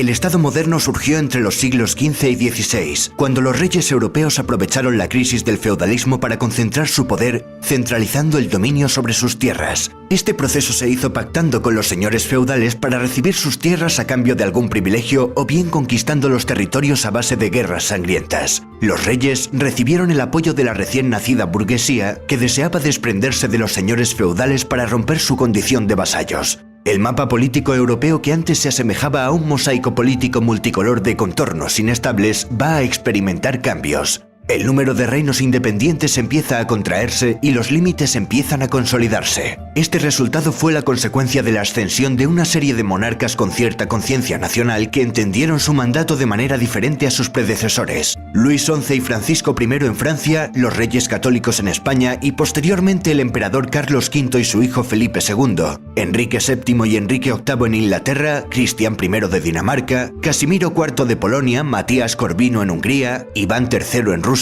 El Estado moderno surgió entre los siglos XV y XVI, cuando los reyes europeos aprovecharon la crisis del feudalismo para concentrar su poder, centralizando el dominio sobre sus tierras. Este proceso se hizo pactando con los señores feudales para recibir sus tierras a cambio de algún privilegio o bien conquistando los territorios a base de guerras sangrientas. Los reyes recibieron el apoyo de la recién nacida burguesía que deseaba desprenderse de los señores feudales para romper su condición de vasallos. El mapa político europeo, que antes se asemejaba a un mosaico político multicolor de contornos inestables, va a experimentar cambios. El número de reinos independientes empieza a contraerse y los límites empiezan a consolidarse. Este resultado fue la consecuencia de la ascensión de una serie de monarcas con cierta conciencia nacional que entendieron su mandato de manera diferente a sus predecesores. Luis XI y Francisco I en Francia, los reyes católicos en España y posteriormente el emperador Carlos V y su hijo Felipe II, Enrique VII y Enrique VIII en Inglaterra, Cristián I de Dinamarca, Casimiro IV de Polonia, Matías Corvino en Hungría, Iván III en Rusia.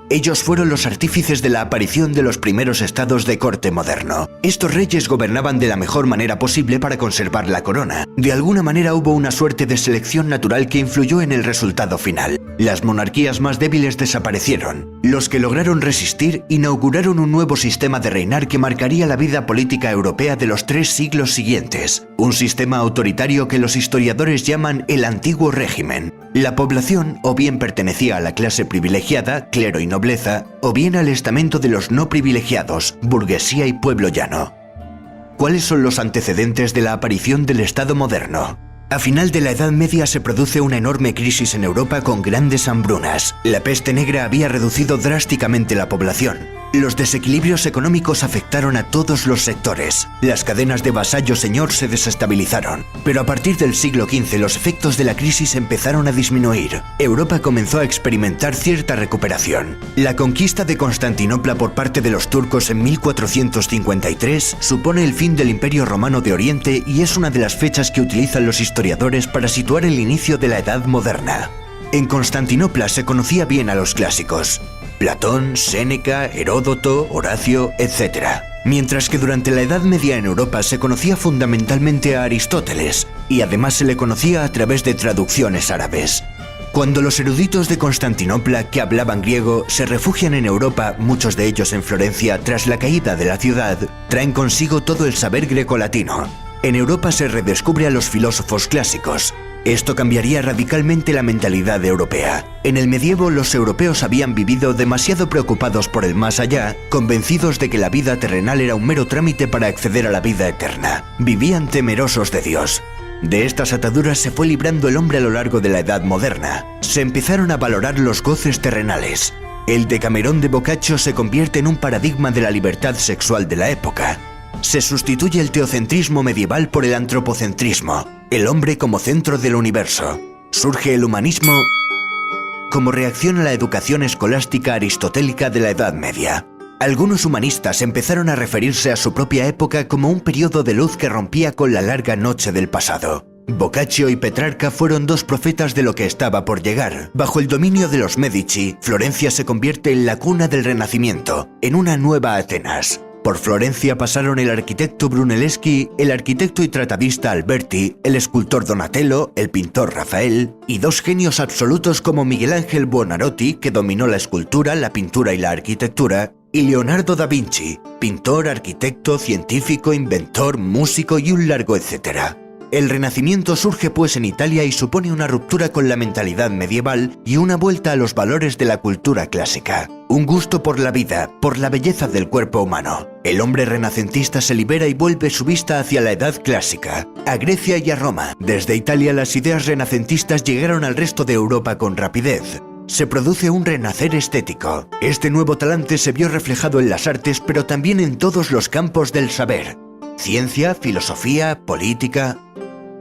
Ellos fueron los artífices de la aparición de los primeros estados de corte moderno. Estos reyes gobernaban de la mejor manera posible para conservar la corona. De alguna manera hubo una suerte de selección natural que influyó en el resultado final. Las monarquías más débiles desaparecieron. Los que lograron resistir inauguraron un nuevo sistema de reinar que marcaría la vida política europea de los 3 siglos siguientes. Un sistema autoritario que los historiadores llaman el Antiguo Régimen. La población o bien pertenecía a la clase privilegiada, clero y nobleza, o bien al estamento de los no privilegiados, burguesía y pueblo llano. ¿Cuáles son los antecedentes de la aparición del Estado moderno? A final de la Edad Media se produce una enorme crisis en Europa con grandes hambrunas. La peste negra había reducido drásticamente la población. Los desequilibrios económicos afectaron a todos los sectores. Las cadenas de vasallo-señor se desestabilizaron. Pero a partir del siglo XV los efectos de la crisis empezaron a disminuir. Europa comenzó a experimentar cierta recuperación. La conquista de Constantinopla por parte de los turcos en 1453 supone el fin del Imperio Romano de Oriente y es una de las fechas que utilizan los historiadores para situar el inicio de la Edad Moderna. En Constantinopla se conocía bien a los clásicos: Platón, Séneca, Heródoto, Horacio, etc. Mientras que durante la Edad Media en Europa se conocía fundamentalmente a Aristóteles, y además se le conocía a través de traducciones árabes. Cuando los eruditos de Constantinopla, que hablaban griego, se refugian en Europa, muchos de ellos en Florencia, tras la caída de la ciudad, traen consigo todo el saber grecolatino. En Europa se redescubre a los filósofos clásicos. Esto cambiaría radicalmente la mentalidad europea. En el medievo los europeos habían vivido demasiado preocupados por el más allá, convencidos de que la vida terrenal era un mero trámite para acceder a la vida eterna. Vivían temerosos de Dios. De estas ataduras se fue librando el hombre a lo largo de la Edad Moderna. Se empezaron a valorar los goces terrenales. El Decamerón de Boccaccio se convierte en un paradigma de la libertad sexual de la época. Se sustituye el teocentrismo medieval por el antropocentrismo, el hombre como centro del universo. Surge el humanismo como reacción a la educación escolástica aristotélica de la Edad Media. Algunos humanistas empezaron a referirse a su propia época como un periodo de luz que rompía con la larga noche del pasado. Boccaccio y Petrarca fueron 2 profetas de lo que estaba por llegar. Bajo el dominio de los Medici, Florencia se convierte en la cuna del Renacimiento, en una nueva Atenas. Por Florencia pasaron el arquitecto Brunelleschi, el arquitecto y tratadista Alberti, el escultor Donatello, el pintor Rafael, y 2 genios absolutos como Miguel Ángel Buonarroti, que dominó la escultura, la pintura y la arquitectura, y Leonardo da Vinci, pintor, arquitecto, científico, inventor, músico y un largo etcétera. El Renacimiento surge pues en Italia y supone una ruptura con la mentalidad medieval y una vuelta a los valores de la cultura clásica. Un gusto por la vida, por la belleza del cuerpo humano. El hombre renacentista se libera y vuelve su vista hacia la Edad Clásica, a Grecia y a Roma. Desde Italia las ideas renacentistas llegaron al resto de Europa con rapidez. Se produce un renacer estético. Este nuevo talante se vio reflejado en las artes, pero también en todos los campos del saber: ciencia, filosofía, política.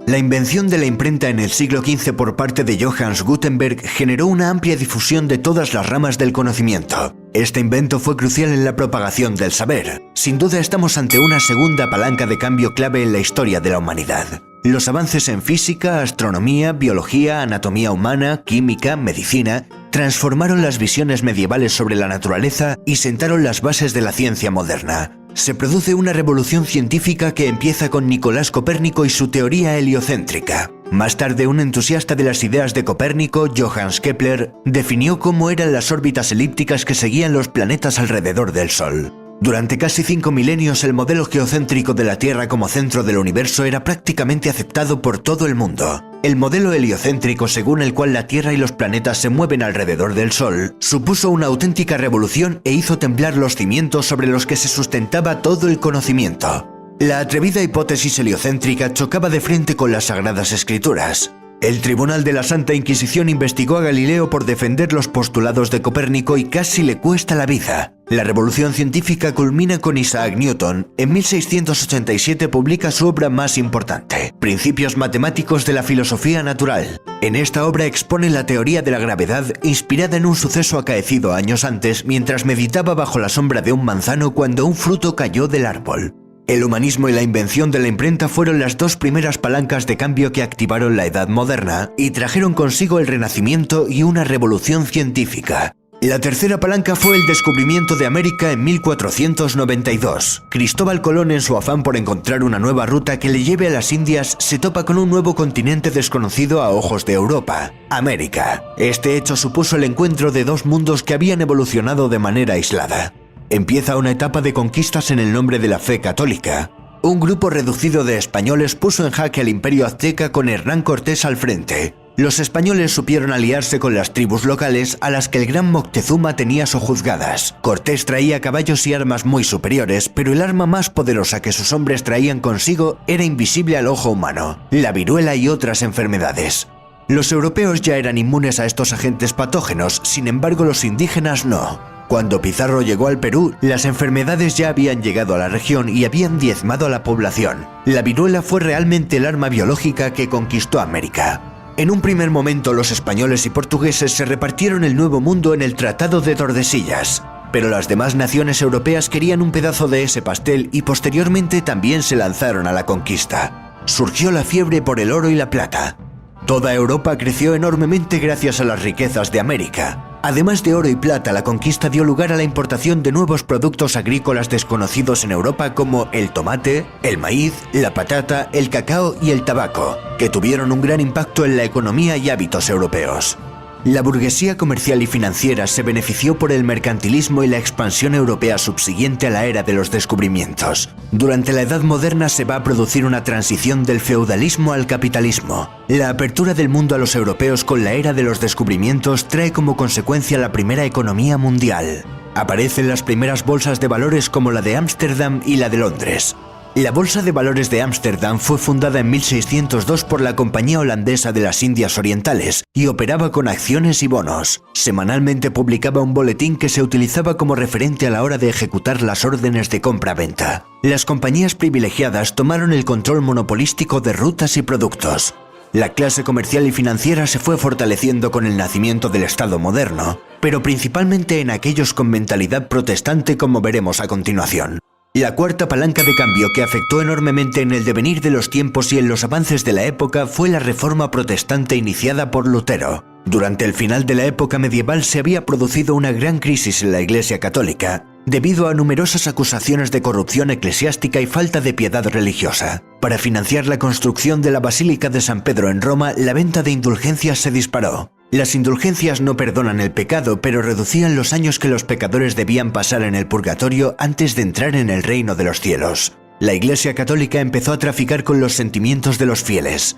La invención de la imprenta en el siglo XV por parte de Johannes Gutenberg generó una amplia difusión de todas las ramas del conocimiento. Este invento fue crucial en la propagación del saber. Sin duda estamos ante una segunda palanca de cambio clave en la historia de la humanidad. Los avances en física, astronomía, biología, anatomía humana, química, medicina, transformaron las visiones medievales sobre la naturaleza y sentaron las bases de la ciencia moderna. Se produce una revolución científica que empieza con Nicolás Copérnico y su teoría heliocéntrica. Más tarde, un entusiasta de las ideas de Copérnico, Johannes Kepler, definió cómo eran las órbitas elípticas que seguían los planetas alrededor del Sol. Durante casi 5 milenios, el modelo geocéntrico de la Tierra como centro del universo era prácticamente aceptado por todo el mundo. El modelo heliocéntrico, según el cual la Tierra y los planetas se mueven alrededor del Sol, supuso una auténtica revolución e hizo temblar los cimientos sobre los que se sustentaba todo el conocimiento. La atrevida hipótesis heliocéntrica chocaba de frente con las Sagradas Escrituras. El Tribunal de la Santa Inquisición investigó a Galileo por defender los postulados de Copérnico y casi le cuesta la vida. La revolución científica culmina con Isaac Newton. En 1687 publica su obra más importante, Principios matemáticos de la filosofía natural. En esta obra expone la teoría de la gravedad inspirada en un suceso acaecido años antes mientras meditaba bajo la sombra de un manzano cuando un fruto cayó del árbol. El humanismo y la invención de la imprenta fueron las dos primeras palancas de cambio que activaron la Edad Moderna y trajeron consigo el Renacimiento y una revolución científica. La tercera palanca fue el descubrimiento de América en 1492. Cristóbal Colón, en su afán por encontrar una nueva ruta que le lleve a las Indias, se topa con un nuevo continente desconocido a ojos de Europa, América. Este hecho supuso el encuentro de dos mundos que habían evolucionado de manera aislada. Empieza una etapa de conquistas en el nombre de la fe católica. Un grupo reducido de españoles puso en jaque al imperio azteca con Hernán Cortés al frente. Los españoles supieron aliarse con las tribus locales a las que el gran Moctezuma tenía sojuzgadas. Cortés traía caballos y armas muy superiores, pero el arma más poderosa que sus hombres traían consigo era invisible al ojo humano: la viruela y otras enfermedades. Los europeos ya eran inmunes a estos agentes patógenos, sin embargo los indígenas no. Cuando Pizarro llegó al Perú, las enfermedades ya habían llegado a la región y habían diezmado a la población. La viruela fue realmente el arma biológica que conquistó América. En un primer momento, los españoles y portugueses se repartieron el Nuevo Mundo en el Tratado de Tordesillas, pero las demás naciones europeas querían un pedazo de ese pastel y posteriormente también se lanzaron a la conquista. Surgió la fiebre por el oro y la plata. Toda Europa creció enormemente gracias a las riquezas de América. Además de oro y plata, la conquista dio lugar a la importación de nuevos productos agrícolas desconocidos en Europa como el tomate, el maíz, la patata, el cacao y el tabaco, que tuvieron un gran impacto en la economía y hábitos europeos. La burguesía comercial y financiera se benefició por el mercantilismo y la expansión europea subsiguiente a la era de los descubrimientos. Durante la Edad Moderna se va a producir una transición del feudalismo al capitalismo. La apertura del mundo a los europeos con la era de los descubrimientos trae como consecuencia la primera economía mundial. Aparecen las primeras bolsas de valores como la de Ámsterdam y la de Londres. La Bolsa de Valores de Ámsterdam fue fundada en 1602 por la Compañía Holandesa de las Indias Orientales y operaba con acciones y bonos. Semanalmente publicaba un boletín que se utilizaba como referente a la hora de ejecutar las órdenes de compra-venta. Las compañías privilegiadas tomaron el control monopolístico de rutas y productos. La clase comercial y financiera se fue fortaleciendo con el nacimiento del Estado moderno, pero principalmente en aquellos con mentalidad protestante, como veremos a continuación. La cuarta palanca de cambio que afectó enormemente en el devenir de los tiempos y en los avances de la época fue la Reforma Protestante iniciada por Lutero. Durante el final de la época medieval se había producido una gran crisis en la Iglesia Católica, debido a numerosas acusaciones de corrupción eclesiástica y falta de piedad religiosa. Para financiar la construcción de la Basílica de San Pedro en Roma, la venta de indulgencias se disparó. Las indulgencias no perdonan el pecado, pero reducían los años que los pecadores debían pasar en el purgatorio antes de entrar en el reino de los cielos. La Iglesia Católica empezó a traficar con los sentimientos de los fieles.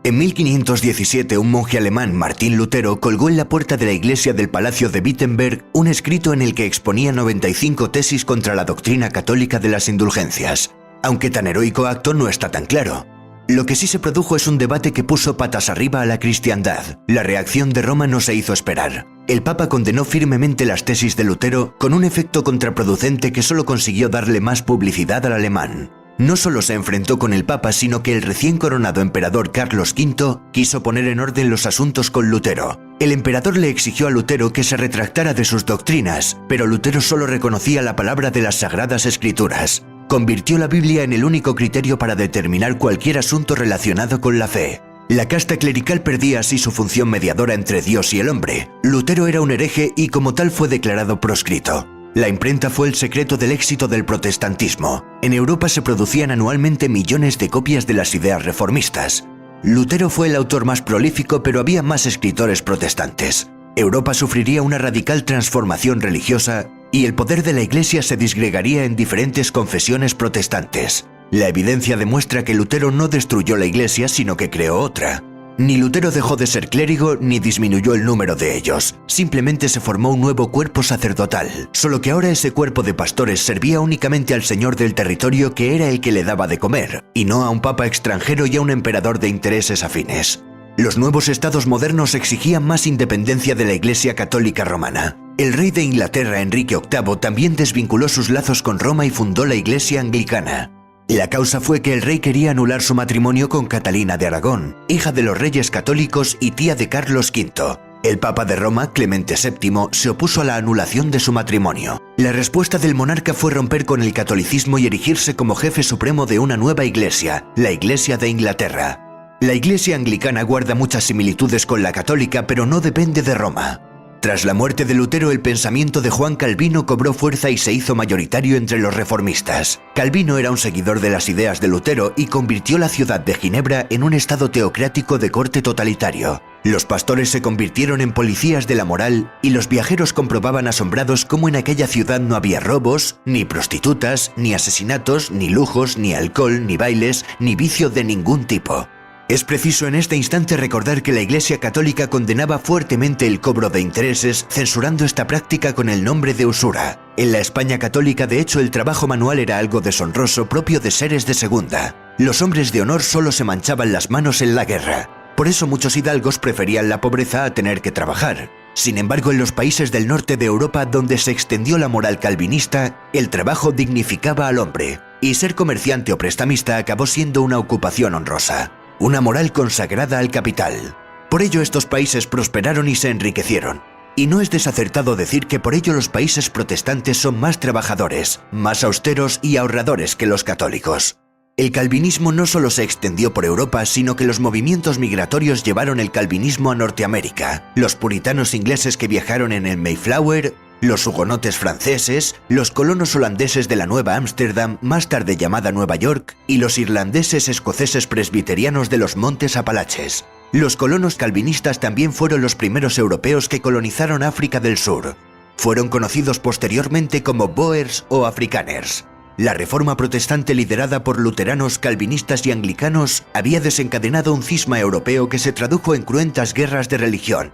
En 1517, un monje alemán, Martín Lutero, colgó en la puerta de la iglesia del Palacio de Wittenberg un escrito en el que exponía 95 tesis contra la doctrina católica de las indulgencias. Aunque tan heroico acto no está tan claro. Lo que sí se produjo es un debate que puso patas arriba a la cristiandad. La reacción de Roma no se hizo esperar. El Papa condenó firmemente las tesis de Lutero, con un efecto contraproducente que solo consiguió darle más publicidad al alemán. No solo se enfrentó con el Papa, sino que el recién coronado emperador Carlos V quiso poner en orden los asuntos con Lutero. El emperador le exigió a Lutero que se retractara de sus doctrinas, pero Lutero solo reconocía la palabra de las Sagradas Escrituras. Convirtió la Biblia en el único criterio para determinar cualquier asunto relacionado con la fe. La casta clerical perdía así su función mediadora entre Dios y el hombre. Lutero era un hereje y como tal fue declarado proscrito. La imprenta fue el secreto del éxito del protestantismo. En Europa se producían anualmente millones de copias de las ideas reformistas. Lutero fue el autor más prolífico, pero había más escritores protestantes. Europa sufriría una radical transformación religiosa y el poder de la Iglesia se disgregaría en diferentes confesiones protestantes. La evidencia demuestra que Lutero no destruyó la Iglesia, sino que creó otra. Ni Lutero dejó de ser clérigo ni disminuyó el número de ellos. Simplemente se formó un nuevo cuerpo sacerdotal, solo que ahora ese cuerpo de pastores servía únicamente al señor del territorio, que era el que le daba de comer, y no a un papa extranjero y a un emperador de intereses afines. Los nuevos estados modernos exigían más independencia de la Iglesia Católica Romana. El rey de Inglaterra, Enrique VIII, también desvinculó sus lazos con Roma y fundó la Iglesia Anglicana. La causa fue que el rey quería anular su matrimonio con Catalina de Aragón, hija de los reyes católicos y tía de Carlos V. El Papa de Roma, Clemente VII, se opuso a la anulación de su matrimonio. La respuesta del monarca fue romper con el catolicismo y erigirse como jefe supremo de una nueva iglesia, la Iglesia de Inglaterra. La Iglesia anglicana guarda muchas similitudes con la católica, pero no depende de Roma. Tras la muerte de Lutero, el pensamiento de Juan Calvino cobró fuerza y se hizo mayoritario entre los reformistas. Calvino era un seguidor de las ideas de Lutero y convirtió la ciudad de Ginebra en un estado teocrático de corte totalitario. Los pastores se convirtieron en policías de la moral y los viajeros comprobaban asombrados cómo en aquella ciudad no había robos, ni prostitutas, ni asesinatos, ni lujos, ni alcohol, ni bailes, ni vicio de ningún tipo. Es preciso en este instante recordar que la Iglesia Católica condenaba fuertemente el cobro de intereses, censurando esta práctica con el nombre de usura. En la España católica, de hecho, el trabajo manual era algo deshonroso propio de seres de segunda. Los hombres de honor solo se manchaban las manos en la guerra. Por eso muchos hidalgos preferían la pobreza a tener que trabajar. Sin embargo, en los países del norte de Europa, donde se extendió la moral calvinista, el trabajo dignificaba al hombre, y ser comerciante o prestamista acabó siendo una ocupación honrosa. Una moral consagrada al capital. Por ello estos países prosperaron y se enriquecieron. Y no es desacertado decir que por ello los países protestantes son más trabajadores, más austeros y ahorradores que los católicos. El calvinismo no solo se extendió por Europa, sino que los movimientos migratorios llevaron el calvinismo a Norteamérica. Los puritanos ingleses que viajaron en el Mayflower, los hugonotes franceses, los colonos holandeses de la Nueva Ámsterdam, más tarde llamada Nueva York, y los irlandeses escoceses presbiterianos de los Montes Apalaches. Los colonos calvinistas también fueron los primeros europeos que colonizaron África del Sur. Fueron conocidos posteriormente como Boers o Afrikaners. La reforma protestante liderada por luteranos, calvinistas y anglicanos había desencadenado un cisma europeo que se tradujo en cruentas guerras de religión.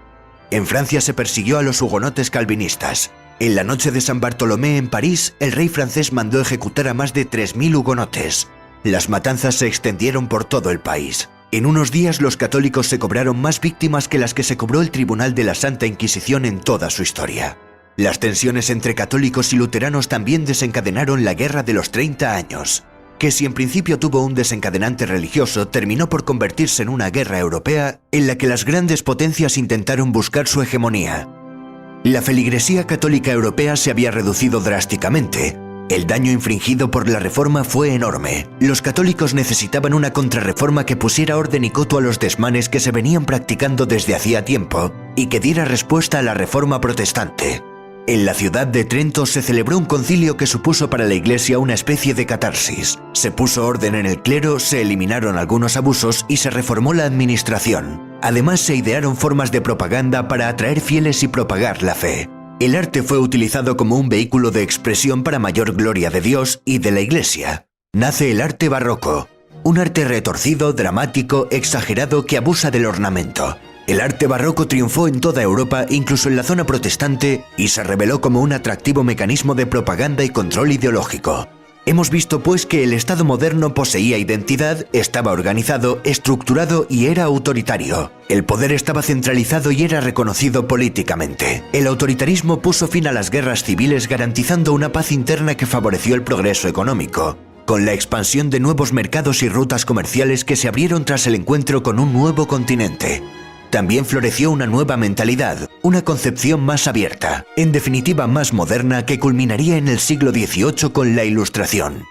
En Francia se persiguió a los hugonotes calvinistas. En la noche de San Bartolomé en París, el rey francés mandó ejecutar a más de 3000 hugonotes. Las matanzas se extendieron por todo el país. En unos días los católicos se cobraron más víctimas que las que se cobró el Tribunal de la Santa Inquisición en toda su historia. Las tensiones entre católicos y luteranos también desencadenaron la Guerra de los 30 años, que si en principio tuvo un desencadenante religioso, terminó por convertirse en una guerra europea en la que las grandes potencias intentaron buscar su hegemonía. La feligresía católica europea se había reducido drásticamente. El daño infligido por la reforma fue enorme. Los católicos necesitaban una contrarreforma que pusiera orden y coto a los desmanes que se venían practicando desde hacía tiempo y que diera respuesta a la reforma protestante. En la ciudad de Trento se celebró un concilio que supuso para la Iglesia una especie de catarsis. Se puso orden en el clero, se eliminaron algunos abusos y se reformó la administración. Además, se idearon formas de propaganda para atraer fieles y propagar la fe. El arte fue utilizado como un vehículo de expresión para mayor gloria de Dios y de la Iglesia. Nace el arte barroco, un arte retorcido, dramático, exagerado que abusa del ornamento. El arte barroco triunfó en toda Europa, incluso en la zona protestante, y se reveló como un atractivo mecanismo de propaganda y control ideológico. Hemos visto pues que el Estado moderno poseía identidad, estaba organizado, estructurado y era autoritario. El poder estaba centralizado y era reconocido políticamente. El autoritarismo puso fin a las guerras civiles, garantizando una paz interna que favoreció el progreso económico, con la expansión de nuevos mercados y rutas comerciales que se abrieron tras el encuentro con un nuevo continente. También floreció una nueva mentalidad, una concepción más abierta, en definitiva más moderna, que culminaría en el siglo XVIII con la Ilustración.